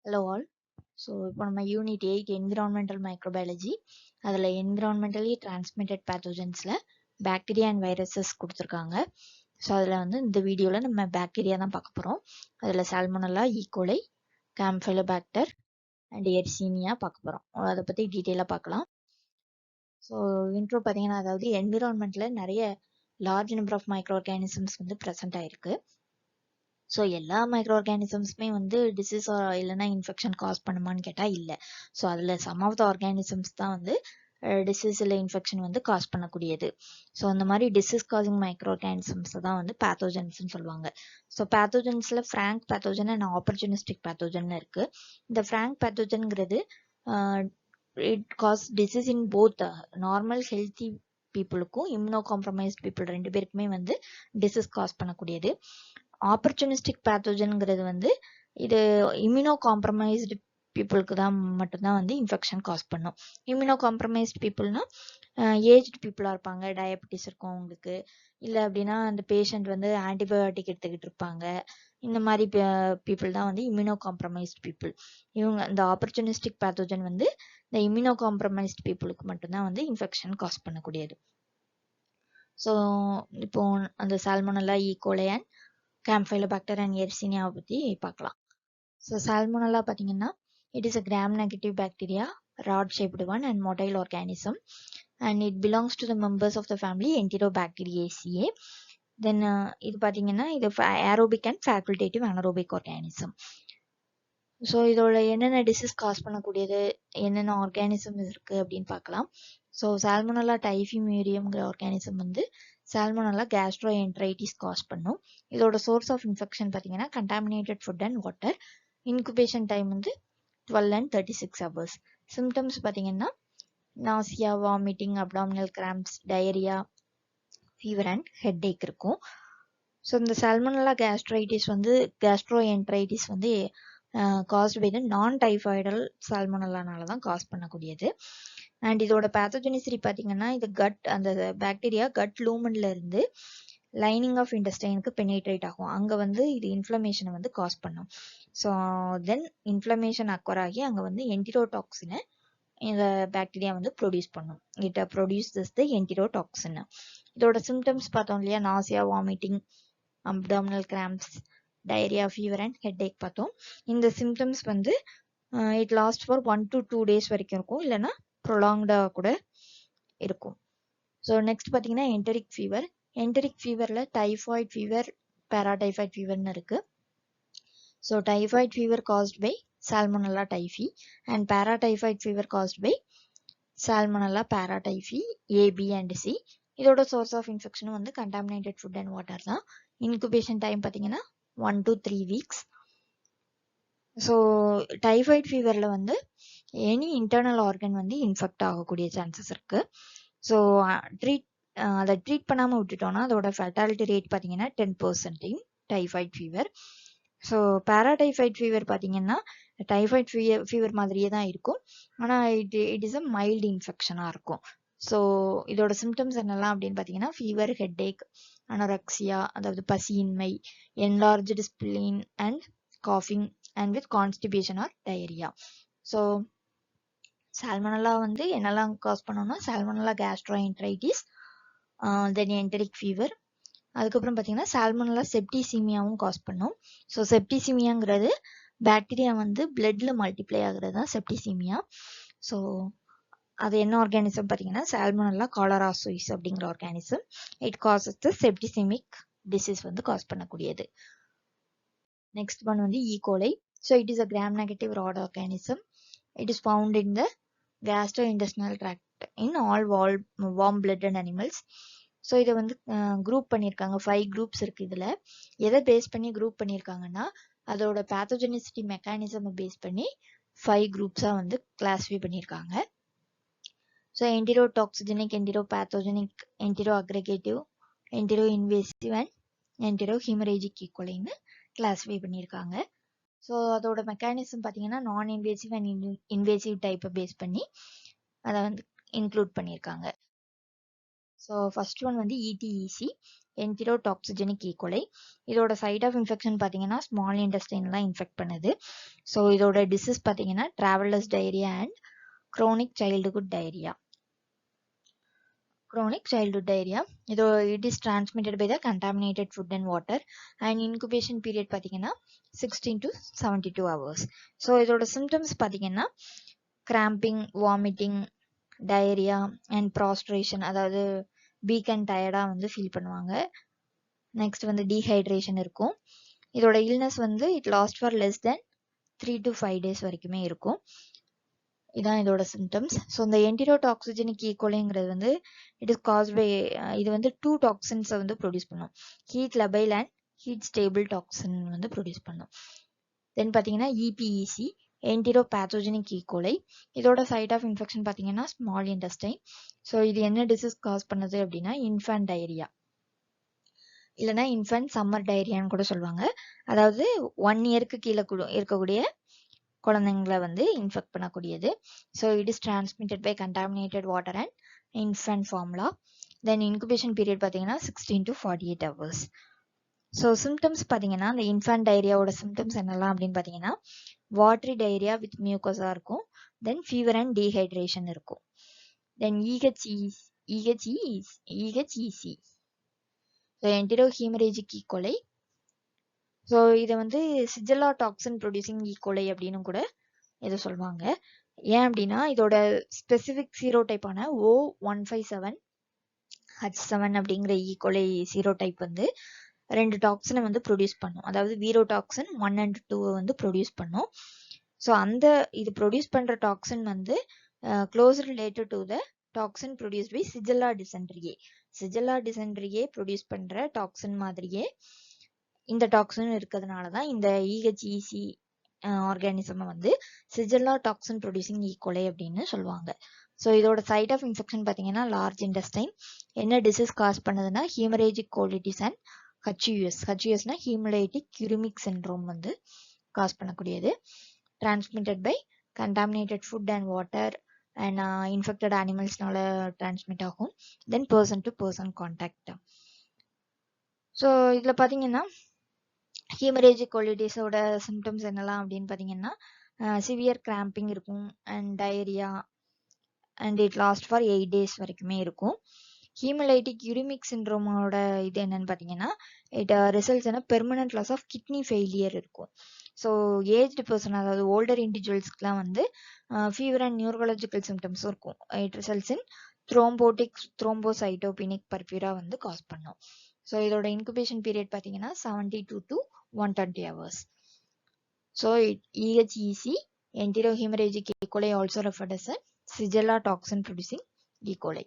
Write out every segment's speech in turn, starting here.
Hello all. So இப்போ நம்ம unit 8 environmental microbiology அதில் என்விரான்மெண்டலி டிரான்ஸ்மிட்டட் பேத்தோஜன்ஸில் பாக்டீரியா அண்ட் வைரஸஸ் கொடுத்துருக்காங்க. ஸோ அதில் வந்து இந்த வீடியோவில் நம்ம பாக்டீரியா தான் பார்க்க போகிறோம். அதில் சால்மோனல்லா, ஈகோலை, கேம்ஃபைலோபாக்டர் அண்ட் எர்சீனியா பார்க்க போகிறோம். அதை பற்றி டீட்டெயிலாக பார்க்கலாம். ஸோ இன்ட்ரோ பார்த்தீங்கன்னா, அதாவது என்விரான்மெண்ட்டில் நிறைய large number of micro organisms வந்து ப்ரெசென்ட் ஆயிருக்கு. ஸோ எல்லா மைக்ரோ ஆர்கானிசம்ஸுமே வந்து டிசீஸ் இல்லைன்னா இன்ஃபெக்ஷன் காஸ் பண்ணுமான்னு கேட்டால் இல்லை. ஸோ அதில் சம் ஆஃப் த ஆர்கானிசம்ஸ் தான் வந்து டிசீஸ் இல்லை இன்ஃபெக்ஷன் வந்து காஸ் பண்ணக்கூடியது. ஸோ அந்த மாதிரி டிசீஸ் காசிங் மைக்ரோ ஆர்கானிசம்ஸ் தான் வந்து பேத்தோஜன்ஸ்ன்னு சொல்லுவாங்க. ஸோ பேத்தோஜன்ஸில் frank pathogen and opportunistic pathogen இருக்கு. இந்த ஃப்ராங்க் பேத்தோஜன்ங்கிறது it causes disease in both normal healthy பீப்புளுக்கும் இம்யூனோ காம்ப்ரமைஸ்ட் பீப்புள் ரெண்டு பேருக்குமே வந்து டிசீஸ் காஸ் பண்ணக்கூடியது. ஆப்பர்ச்சுனிஸ்டிக் பேத்தோஜன்ங்கிறது வந்து இது இம்யூனோ காம்ப்ரமைஸ்டு பீப்புளுக்கு தான் மட்டும்தான் வந்து இன்ஃபெக்ஷன் காஸ் பண்ணும். இம்யூனோ காம்ப்ரமைஸ்டு பீப்புள்னா ஏஜ்டு பீப்புளாக இருப்பாங்க, டயபெட்டிஸ் இருக்கும் அவங்களுக்கு, இல்லை அப்படின்னா அந்த பேஷண்ட் வந்து ஆன்டிபயோட்டிக் எடுத்துக்கிட்டு இருப்பாங்க. இந்த மாதிரி பீப்புள் தான் வந்து இம்யூனோ காம்ப்ரமைஸ்டு பீப்புள். இவங்க இந்த ஆப்பர்ச்சுனிஸ்டிக் பேத்தோஜன் வந்து இந்த இம்யூனோ காம்ப்ரமைஸ்டு பீப்புளுக்கு மட்டும்தான் வந்து இன்ஃபெக்ஷன் காஸ் பண்ணக்கூடியது. ஸோ இப்போ அந்த Salmonella, E coli and Campylobacter and எர்சீனியாவை பற்றி பார்க்கலாம். ஸோ சால்மோனல்லா பார்த்தீங்கன்னா, it is a gram negative bacteria, rod shaped one and motile organism, and it belongs to the members of the family Enterobacteriaceae. Then இது பார்த்தீங்கன்னா, இது aerobic and facultative anaerobic organism. So இதோட என்னென்ன disease cause பண்ணக்கூடியது, என்னென்ன organism இருக்கு அப்படின்னு பார்க்கலாம். ஸோ சால்மோனல்லா டைஃபிமியூரியம்ங்கிற ஆர்கானிசம் வந்து சால்மோனல்லா கேஸ்ட்ரோஎன்ட்ரைட்டிஸ் காஸ் பண்ணும். இதோட சோர்ஸ் ஆஃப் இன்ஃபெக்ஷன் பார்த்தீங்கன்னா contaminated food and water. Incubation time வந்து 12 and 36 hours. சிம்டம்ஸ் பார்த்தீங்கன்னா nausea, vomiting, abdominal cramps, diarrhoea, fever and headache இருக்கும். ஸோ இந்த சால்மோனல்லா கேஸ்ட்ரோஎன்ட்ரைட்டிஸ் வந்து காஸ்ட் பை த நான் டைஃபாய்டல் சால்மோனல்லானால தான் காஸ் பண்ணக்கூடியது. அண்ட் இதோட பேத்தோஜெனிசிட்டி பார்த்தீங்கன்னா, இது கட் அந்த பாக்டீரியா கட் லூமன்ல இருந்து லைனிங் ஆஃப் இன்டெஸ்டைனுக்கு பெனிட்ரேட் ஆகும். அங்கே வந்து இது இன்ஃப்ளமேஷனை வந்து காஸ் பண்ணும். ஸோ தென் இன்ஃப்ளமேஷன் அக்வர் ஆகி அங்கே வந்து என்டிரோடாக்சினை இந்த பாக்டீரியா வந்து ப்ரொடியூஸ் பண்ணும். It produce the enterotoxin. இதோட சிம்டம்ஸ் பார்த்தோம் இல்லையா, nausea, vomiting, abdominal cramps, diarrhoea, fever and headache பார்த்தோம். இந்த சிம்டம்ஸ் வந்து it last for 1 to 2 days வரைக்கும் இருக்கும், இல்லைன்னா ப்ரொலாங்டாக கூட இருக்கும். ஸோ நெக்ஸ்ட் பார்த்தீங்கன்னா என்டரிக் ஃபீவர். என்டரிக் ஃபீவரில் டைஃபாய்ட் ஃபீவர், பேராடைஃபாய்ட் ஃபீவர்னு இருக்கு. So typhoid fever caused by Salmonella typhi and paratyphoid fever caused by Salmonella paratyphi A B and C. இதோட சோர்ஸ் ஆஃப் இன்ஃபெக்ஷனும் வந்து கண்டாமினேட்டட் ஃபுட் அண்ட் வாட்டர் தான். Incubation time பார்த்தீங்கன்னா 1 to 3 weeks. So typhoid ஃபீவரில் வந்து any internal organ வந்து infect ஆகக்கூடிய chances இருக்குது. ஸோ அதை ட்ரீட் பண்ணாமல் விட்டுட்டோம்னா அதோட ஃபெட்டாலிட்டி ரேட் பார்த்தீங்கன்னா 10% இன் டைஃபாய்ட் ஃபீவர். ஸோ பேராடைஃபாய்ட் ஃபீவர் பார்த்தீங்கன்னா டைஃபாய்ட் ஃபீவர் மாதிரியே தான் இருக்கும், ஆனால் இட் இஸ் அ மைல்டு இன்ஃபெக்ஷனாக இருக்கும். ஸோ இதோட சிம்டம்ஸ் என்னெல்லாம் அப்படின்னு பார்த்தீங்கன்னா, ஃபீவர், ஹெட்ஏக், அனோரெக்சியா அதாவது பசியின்மை, என்லார்ஜ்டு ஸ்பிளீன் அண்ட் காஃபிங் and with constipation or diarrhoea. So Salmonella வந்து என்னெல்லாம் காஸ் பண்ணோம்னா சால்மோனல்லா கேஸ்ட்ரோஎன்ட்ரைட்டிஸ், தென் என்டரிக் ஃபீவர், அதுக்கப்புறம் பார்த்தீங்கன்னா சால்மோனல்லா செப்டிசீமியாவும் காஸ் பண்ணும். ஸோ செப்டிசீமியாங்கிறது பாக்டீரியா வந்து பிளட்ல மல்டிப்ளை ஆகுறது தான் செப்டிசீமியா. ஸோ அது என்ன ஆர்கானிசம் பார்த்தீங்கன்னா சால்மோனல்லா காலராசோயிஸ் அப்படிங்கிற organism. It causes the septicaemic disease வந்து காஸ் பண்ணக்கூடியது. நெக்ஸ்ட் ஒன் வந்து E coli. So it is a gram negative rod organism. It is found in the gastrointestinal tract in all warm blooded animals. So இதை வந்து group பண்ணியிருக்காங்க, 5 groups இருக்கு. இதில் எதை base பண்ணி குரூப் பண்ணியிருக்காங்கன்னா அதோட பேத்தோஜெனிசிட்டி மெக்கானிசமை பேஸ் பண்ணி 5 groups-ஆ வந்து கிளாஸிஃபை பண்ணியிருக்காங்க. So enterotoxigenic, enteropathogenic, enteroaggregative, enteroinvasive and enterohaemorrhagic ஈக்குவலைன்னு கிளாஸிஃபை பண்ணியிருக்காங்க. ஸோ அதோட மெக்கானிசம் பார்த்தீங்கன்னா நான் இன்வேசிவ் அண்ட் இன்வேசிவ் டைப்பை பேஸ் பண்ணி அதை வந்து இன்க்ளூட் பண்ணியிருக்காங்க. ஸோ ஃபர்ஸ்ட் ஒன் வந்து இடிஇசி. என்டிரோடாக்சிஜெனிக் ஈகோலை. இதோட சைட் ஆஃப் இன்ஃபெக்ஷன் பார்த்தீங்கன்னா ஸ்மால் இன்டெஸ்டைன்லாம் இன்ஃபெக்ட் பண்ணுது. ஸோ இதோட டிசீஸ் பார்த்தீங்கன்னா travellers diarrhoea and chronic childhood diarrhea. Chronic childhood diarrhea. It is transmitted by the contaminated food and water, and incubation period பார்த்தீங்கன்னா 16 to 72 hours. So இதோட symptoms பார்த்தீங்கன்னா cramping, vomiting, diarrhea and prostration, அதாவது weak and tired-ஆ வந்து feel பண்ணுவாங்க. Next வந்து dehydration இருக்கும். இதோட illness வந்து it last for less than 3 to 5 days வரைக்குமே இருக்கும். இதான் இதோட சிம்டம்ஸ். ஸோ இந்த என்டிரோடாக்சிஜெனிக் ஈகோலைங்கிறது வந்து இட் இஸ் காஸ்ட் பை இது வந்து 2 டாக்ஸின்ஸை வந்து ப்ரொடியூஸ் பண்ணும். Heat labile and heat stable toxin வந்து ப்ரொடியூஸ் பண்ணும். தென் பார்த்தீங்கன்னா இபிஇசி என்டிரோபேத்தோஜெனிக் ஈகோலை. இதோட சைட் ஆஃப் இன்ஃபெக்ஷன் பார்த்தீங்கன்னா ஸ்மால் இன்டெஸ்டைன். ஸோ இது என்ன டிசீஸ் காஸ் பண்ணுது அப்படின்னா இன்ஃபேன்ட் டயரியா இல்லைன்னா இன்ஃபேன்ட் சம்மர் டயரியான்னு கூட சொல்லுவாங்க. அதாவது 1 இயருக்கு கீழே இருக்கக்கூடிய குழந்தைங்களை வந்து இன்ஃபெக்ட் பண்ணக்கூடியது. So it is transmitted by contaminated water and infant formula. Then incubation period பார்த்தீங்கன்னா 16 to 48 hours. ஸோ சிம்டம்ஸ் பார்த்தீங்கன்னா இந்த இன்ஃபேன்ட் டயரியாவோட சிம்டம்ஸ் என்னெல்லாம் அப்படின்னு பார்த்தீங்கன்னா வாட்டரி டயரியா வித் மியூக்கஸா இருக்கும். தென் ஃபீவர் அண்ட் டீஹைட்ரேஷன் இருக்கும். தென் இஹெச்இசி ஸோ என்டிரோஹீமரேஜிக் ஈகோலை. ஸோ இதை வந்து சிஜெல்லா டாக்ஸின் ப்ரொடியூசிங் ஈகோலை அப்படின்னு கூட இதை சொல்லுவாங்க. ஏன் அப்படின்னா இதோட ஸ்பெசிஃபிக் சீரோடைப்பான O157H7 அப்படிங்கிற ஈகோலை சீரோடைப் வந்து 2 டாக்ஸினை வந்து ப்ரொடியூஸ் பண்ணும். அதாவது வீரோடாக்சின் 1 and 2 வந்து ப்ரொடியூஸ் பண்ணும். ஸோ அந்த இது ப்ரொடியூஸ் பண்ணுற டாக்ஸின் வந்து close related to the toxin produce by Shigella dysenteriae. Shigella dysenteriae produce பண்ணுற டாக்ஸின் மாதிரியே இந்த டாக்ஸின் இருக்கிறதுனால தான் இந்த இஹெச்இசி ஆர்கானிசம் வந்து சிஜெல்லா டாக்ஸின் ப்ரொடியூசிங் ஈகோலை அப்படின்னு சொல்லுவாங்க. ஸோ இதோட சைட் ஆஃப் இன்ஃபெக்ஷன் பார்த்தீங்கன்னா லார்ஜ் இன்டெஸ்டைன். என்ன டிசீஸ் காஸ் பண்ணுதுன்னா ஹீமரேஜிக் கோலிட்டிஸ் அண்ட் ஹச்யூஎஸ்னா ஹீமோலைட்டிக் யூரிமிக் சிண்ட்ரோம் வந்து காஸ் பண்ணக்கூடியது. Transmitted by contaminated food and water and infected அனிமல்ஸ்னால டிரான்ஸ்மிட் ஆகும். Then person to person contact. So இதில் பார்த்தீங்கன்னா ஹீமரேஜிக் கோலிட்டிஸோட சிம்டம்ஸ் என்னெல்லாம் அப்படின்னு பார்த்தீங்கன்னா சிவியர் கிராம்பிங் இருக்கும் and diarrhoea and it last for 8 days வரைக்குமே இருக்கும். ஹீமோலைட்டிக் யூரிமிக் சிண்ட்ரோமோட இது என்னன்னு பார்த்தீங்கன்னா இட் ரிசல்ட்ஸ் என்ன permanent loss of kidney failure இருக்கும். ஸோ ஏஜ்டு பர்சன் அதாவது ஓல்டர் இண்டிவிஜுவல்ஸ்க்குலாம் வந்து ஃபீவர் அண்ட் நியூரலாஜிக்கல் சிம்டம்ஸும் இருக்கும். இட் ரிசல்ட்ஸ் இன் த்ரோம்போசைட்டோபினிக் பர்பியூரா வந்து காஸ் பண்ணும். ஸோ இதோட இன்குபேஷன் பீரியட் பார்த்தீங்கன்னா 72 to 120 hours. So EHEC enterohemorrhagic E. coli also referred as a Shigella toxin producing E. coli.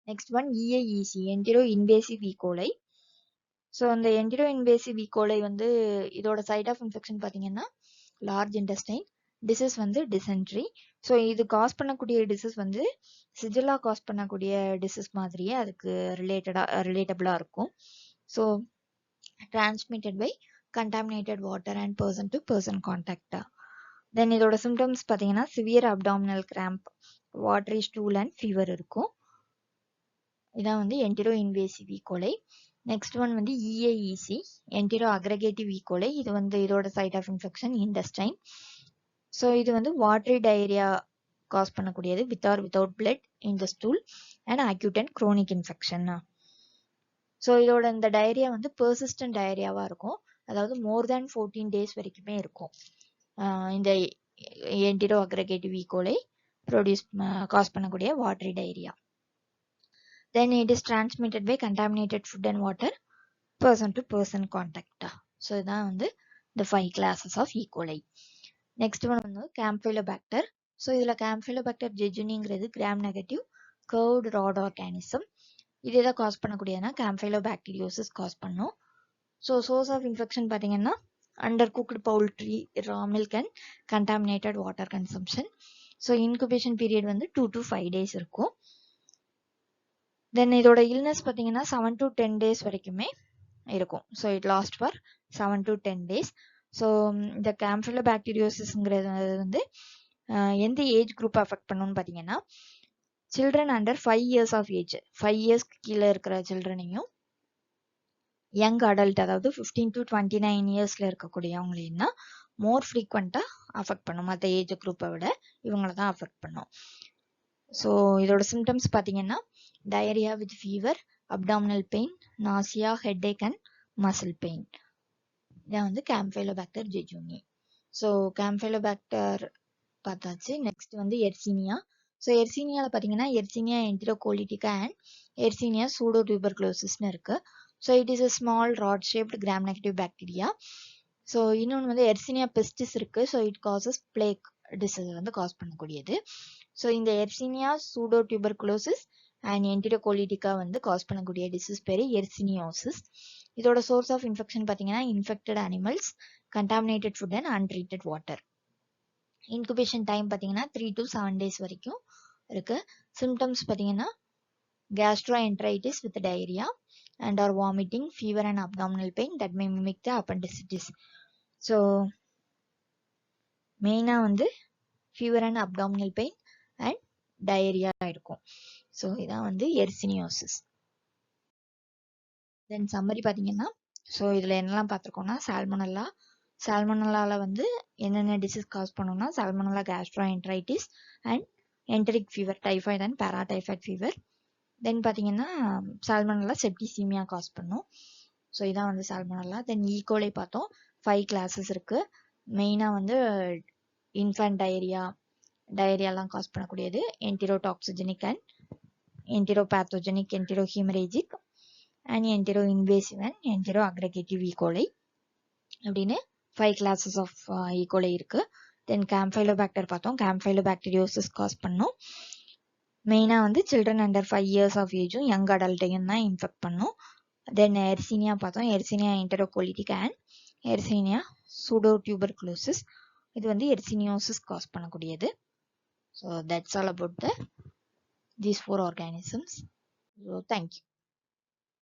Next one EAEC enteroinvasive E. coli. So அந்த enteroinvasive E coli வந்து இதோட site of infection பார்த்தீங்கன்னா large intestine. Disease வந்து dysentery. So இது cause பண்ணக்கூடிய disease வந்து Shigella cause பண்ணக்கூடிய disease மாதிரியே அதுக்கு ரிலேட்டபிளாக இருக்கும். So transmitted by contaminated water and person to person கான்டாக்டா. தென் இதோட சிம்டம்ஸ் பார்த்தீங்கன்னா severe abdominal cramp, watery stool and fever இருக்கும். இதான் வந்து enteroinvasive E coli. Next one வந்து இஏஇசி என்டிரோ அக்ரகேட்டிவ் ஈகோலை. இது வந்து இதோட site of infection intestine. So இது வந்து வாட்டரி டயரியா காஸ் பண்ணக்கூடியது with or without blood in the stool and acute and chronic infection. So இதோட இந்த டயரியா வந்து பெர்சிஸ்டன்ட் டயரியாவாக இருக்கும். அதாவது மோர் தேன் 14 days வரைக்குமே இருக்கும் இந்த என்டிரோ அக்ரகேட்டிவ் ஈகோலை காஸ் பண்ணக்கூடிய watery diarrhoea. Then it is transmitted by contaminated food and water, person to person contact. So இதான் வந்து the 5 classes of E. coli. Next one வந்து Campylobacter. So இதுல Campylobacter jejuniங்கிறது gram negative curved rod organism. இது எதை cause பண்ணக்கூடியதுன்னா Campylobacteriosis cause பண்ணும். So source of infection பார்த்தீங்கன்னா under cooked poultry, raw milk and contaminated water consumption. So incubation period வந்து 2 to 5 days இருக்கும். தென் இதோட இல்னஸ் பார்த்தீங்கன்னா 7 to 10 days வரைக்குமே இருக்கும். So it last for 7 to 10 days. So இந்த கேம்ஃபிலோபாக்டீரியோசிஸ்ங்கிறது வந்து எந்த ஏஜ் குரூப் அஃபெக்ட் பண்ணுன்னு பார்த்தீங்கன்னா children under 5 years of age, 5 yearsக்கு கீழே இருக்கிற சில்ட்ரனையும் யங் அடல்ட் அதாவது 15 to 29 இயர்ஸில் இருக்கக்கூடியவங்களா மோர் ஃப்ரீக்வெண்ட்டாக அஃபெக்ட் பண்ணும். மற்ற ஏஜ் குரூப்பை விட இவங்கள தான் அஃபெக்ட் பண்ணும். ஸோ இதோட சிம்டம்ஸ் பார்த்தீங்கன்னா diarrhoea with fever, abdominal pain, nausea, headache and muscle pain. இதான் வந்து கேம்ஃபைலோபாக்டர் ஜெஜூனி. ஸோ கேம்ஃபைலோபாக்டர் பார்த்தாச்சு. நெக்ஸ்ட் வந்து எர்சீனியா. ஸோ எர்சீனியாவில் பார்த்தீங்கன்னா Yersinia enterocolitica and Yersinia pseudo டியூபர்குலோசிஸ்னு இருக்கு. So it is a small rod shaped gram negative bacteria. So இன்னொன்று வந்து எர்சீனியா பெஸ்டிஸ் இருக்கு. So it causes plague disease வந்து காஸ் பண்ணக்கூடியது. ஸோ இந்த Yersinia pseudotuberculosis and enterocolitica வந்து காஸ் பண்ணக்கூடிய டிசீஸ் பேர் எர்சினியோசிஸ். இதோட சோர்ஸ் ஆஃப் இன்ஃபெக்ஷன் பார்த்தீங்கன்னா infected animals, contaminated food and untreated water. Incubation time பார்த்தீங்கன்னா 3 to 7 days வரைக்கும் இருக்கு. சிம்டம்ஸ் பார்த்தீங்கன்னா gastroenteritis with diarrhea and or vomiting, fever and abdominal pain that may mimic the appendicitis. So மெயினா வந்து fever and abdominal pain and diarrhea இருக்கும். So இதான் வந்து எர்சினியோசிஸ். தென் summary பார்த்தீங்கன்னா ஸோ இதில் என்னெல்லாம் பார்த்துருக்கோம்னா சால்மோனல்லாவில் வந்து என்னென்ன டிசீஸ் காஸ் பண்ணோம்னா Salmonella gastroenteritis and enteric fever, typhoid and paratyphoid fever. Then பார்த்தீங்கன்னா சால்மோனல்லா செப்டிசீமியா காஸ் பண்ணும். ஸோ இதான் வந்து சால்மோனல்லா. தென் ஈகோலை பார்த்தோம். 5 classes இருக்கு. மெயினாக வந்து இன்ஃபேண்ட் டயரியாலாம் காஸ் பண்ணக்கூடியது enterotoxigenic and enteropathogenic, enterohaemorrhagic and enteroinvasive and enteroaggregative E coli அப்படின்னு 5 classes ஆஃப் ஈகோலை இருக்கு. தென் கேம்ஃபைலோபாக்டர் பார்த்தோம். கேம்ஃபைலோபாக்டீரியோசிஸ் காஸ் பண்ணும். மெயினாக வந்து சில்ட்ரன் அண்டர் 5 years ஆஃப் ஏஜும் யங் அடல்ட்டையும் தான் இன்ஃபெக்ட் பண்ணும். தென் எர்சீனியா பார்த்தோம். Yersinia enterocolitica and Yersinia pseudotuberculosis. இது வந்து எர்சினியோசிஸ் காஸ் பண்ணக்கூடியது. So that's all about these 4 organisms. So thank you.